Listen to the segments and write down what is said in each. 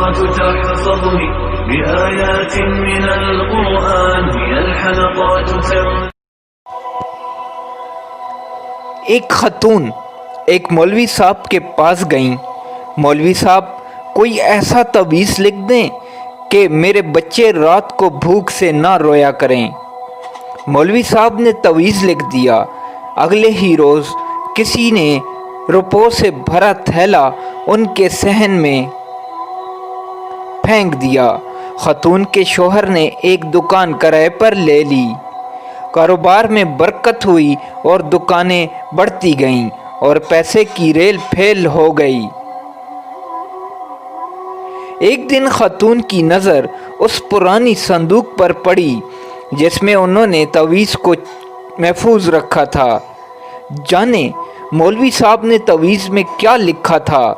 الحلقات تحفظني بآيات من القرآن هي الحلقات ایک خاتون ایک مولوی صاحب کے پاس گئیں۔ مولوی صاحب کوئی ایسا تعویذ لکھ دیں کہ میرے بچے رات کو بھوک سے نہ رویا کریں۔ مولوی صاحب نے تعویذ لکھ دیا۔ اگلے ہی روز کسی نے روپوں سے بھرا تھیلا ان کے صحن میں پھینک دیا۔ خاتون کے شوہر نے ایک دکان کرائے پر لے لی۔ کاروبار میں برکت ہوئی اور دکانیں بڑھتی گئیں اور پیسے کی ریل پھیل ہو گئی۔ ایک دن خاتون کی نظر اس پرانی صندوق پر پڑی جس میں انہوں نے تعویذ کو محفوظ رکھا تھا۔ جانے مولوی صاحب نے تعویذ میں کیا لکھا تھا؟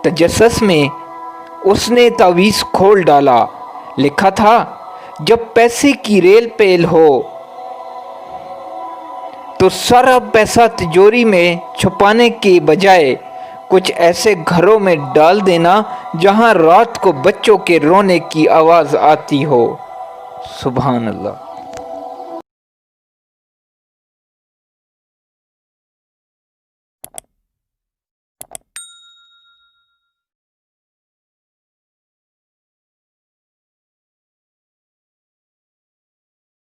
تجسس میں اس نے تعویذ کھول ڈالا۔ لکھا تھا، جب پیسے کی ریل پیل ہو تو سارا پیسہ تجوری میں چھپانے کے بجائے کچھ ایسے گھروں میں ڈال دینا جہاں رات کو بچوں کے رونے کی آواز آتی ہو۔ سبحان اللہ۔